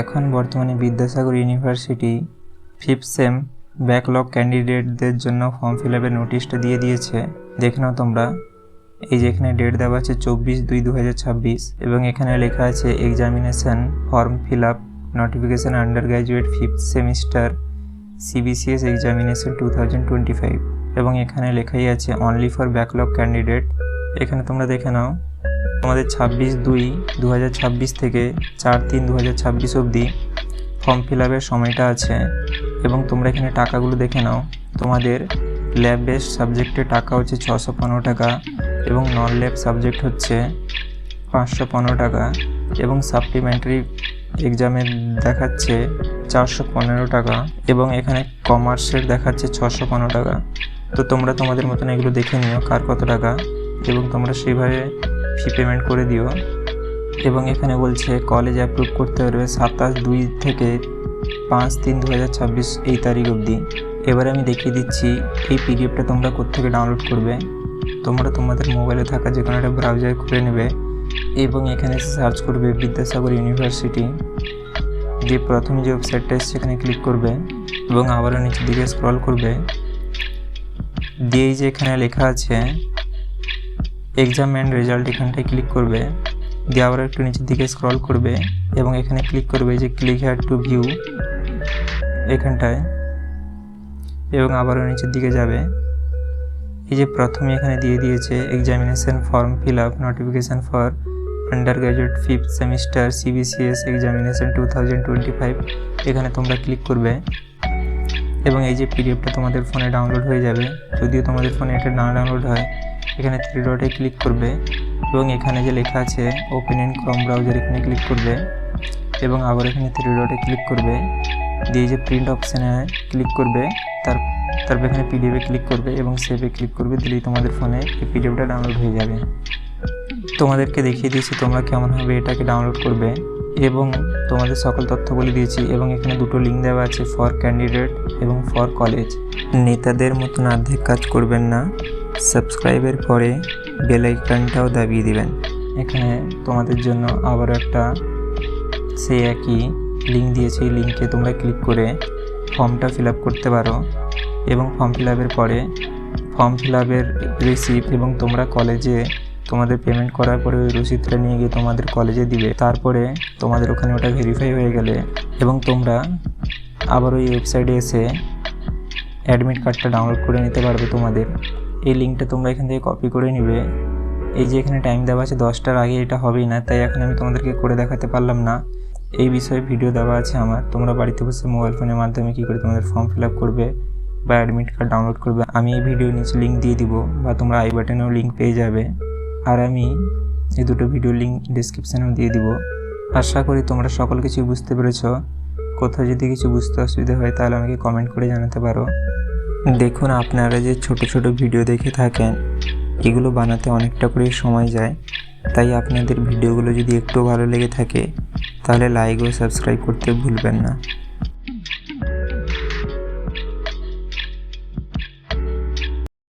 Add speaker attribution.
Speaker 1: এখন বর্তমানে Vidyasagar university 5th sem backlog ক্যান্ডিডেটদের জন্য ফর্ম ফিল আপের নোটিশটা দিয়ে দিয়েছে। দেখে নাও তোমরা, এই যে এখানে ডেট দেওয়া আছে 24/2/2026 এবং এখানে লেখা আছে examination form fill up notification under graduate 5th semester CBCS examination 2025 এবং এখানে লেখাই আছে অনলি ফর ব্যাকলগ ক্যান্ডিডেট। এখানে তোমরা দেখে নাও, তোমাদের 26/2/2026 থেকে 4/3/2026 অবধি ফর্ম ফিল আপের সময়টা আছে এবং তোমরা এখানে টাকাগুলো দেখে নাও। তোমাদের ল্যাব বেসড সাবজেক্টে টাকা হচ্ছে 615 টাকা এবং নন ল্যাব সাবজেক্ট হচ্ছে 515 টাকা এবং সাপ্লিমেন্টারি এক্সামের দেখাচ্ছে 415 টাকা এবং এখানে কমার্সের দেখাচ্ছে 615 টাকা। তো তোমরা তোমাদের মতন এগুলো দেখে নিও কার কত টাকা এবং তোমরা সেইভাবে ফি পেমেন্ট করে দিও। এবং এখানে বলছে কলেজ অ্যাপ্রুভ করতে পারবে 27/2 থেকে 5/3/2026 এই তারিখ অবধি। এবারে আমি দেখিয়ে দিচ্ছি এই পিডিএফটা তোমরা কোত্থেকে ডাউনলোড করবে। তোমরা তোমাদের মোবাইলে থাকা যে কোনো একটা ব্রাউজার খুলে নেবে এবং এখানে সার্চ করবে বিদ্যাসাগর ইউনিভার্সিটি, যে প্রথমে যে ওয়েবসাইটটা এসছে সেখানে ক্লিক করবে এবং আবারও নিচের দিকে স্ক্রল করবে, দিয়ে যে এখানে লেখা আছে এক্সাম অ্যান্ড রেজাল্ট এখানটায় ক্লিক করবে, দিয়ে আবার একটু নিচের দিকে স্ক্রল করবে এবং এখানে ক্লিক করবে যে ক্লিক হেয়ার টু ভিউ এখানটায় এবং আবারও নিচের দিকে যাবে। এই যে প্রথমে এখানে দিয়ে দিয়েছে examination form fill up notification for under graduate 5th semester CBCS examination 2025, এখানে তোমরা ক্লিক করবে এবং এই যে পিডিএফটা তোমাদের ফোনে ডাউনলোড হয়ে যাবে। যদিও তোমাদের ফোনে এটা না ডাউনলোড হয়, এখানে 3 ডটে ক্লিক করবে এবং এখানে যে লেখা আছে ওপেন ইন ক্রোম ব্রাউজার এখানে ক্লিক করবে এবং আবার এখানে 3 ডটে ক্লিক করবে, দিয়ে যে প্রিন্ট অপশানে ক্লিক করবে, তারপর এখানে পিডিএফে ক্লিক করবে এবং সেভে ক্লিক করবে, দিলেই তোমাদের ফোনে এই পিডিএফটা ডাউনলোড হয়ে যাবে। তোমাদেরকে দেখিয়ে দিয়েছি তোমরা কেমনভাবে এটাকে ডাউনলোড করবে এবং তোমাদের সকল তথ্য বলে দিয়েছি এবং এখানে দুটো লিঙ্ক দেওয়া আছে ফর ক্যান্ডিডেট এবং ফর কলেজ। নেতাদের মতন অর্ধেক কাজ করবেন না, সাবস্ক্রাইবের পরে বেল আইকনটাও দাবিয়ে দিবেন। এখানে তোমাদের জন্য আবার একটা সেই একই লিঙ্ক দিয়েছি, এই লিঙ্কে তোমরা ক্লিক করে ফর্মটা ফিল আপ করতে পারো এবং ফর্ম ফিল আপের পরে ফর্ম ফিল আপের রিসিপ্ট এবং তোমরা কলেজে তোমাদের পেমেন্ট করার পরে ওই রসিদটা নিয়ে গিয়ে তোমাদের কলেজে দিবে। তারপরে তোমাদের ওখানে ওটা ভেরিফাই হয়ে গেলে এবং তোমরা আবার ওই ওয়েবসাইটে এসে অ্যাডমিট কার্ডটা ডাউনলোড করে নিতে পারবে তোমাদের। এই লিঙ্কটা তোমরা এখান থেকে কপি করে নেবে। এই যে এখানে টাইম দেওয়া আছে 10টার আগে এটা হবেই না, তাই এখন আমি তোমাদেরকে করে দেখাতে পারলাম না। এই বিষয়ে ভিডিও দেওয়া আছে আমার, তোমরা বাড়িতে বসে মোবাইল ফোনের মাধ্যমে কী করে তোমাদের ফর্ম ফিল আপ করবে বা অ্যাডমিট কার্ড ডাউনলোড করবে আমি এই ভিডিওর নিচে লিঙ্ক দিয়ে দিব বা তোমরা আই বাটনেও লিঙ্ক পেয়ে যাবে, আর আমি এই দুটো ভিডিওর লিঙ্ক ডিসক্রিপশানেও দিয়ে দিব। আশা করি তোমরা সকল কিছু বুঝতে পেরেছো। কোথাও যদি কিছু বুঝতে অসুবিধা হয় তাহলে আমাকে কমেন্ট করে জানাতে পারো। দেখুন, আপনারা যে ছোট ছোট ভিডিও দেখে থাকেন এগুলো বানাতে অনেকটা করে সময় যায়, তাই আপনাদের ভিডিওগুলো যদি একটু ভালো লেগে থাকে তাহলে লাইক ও সাবস্ক্রাইব করতে ভুলবেন না।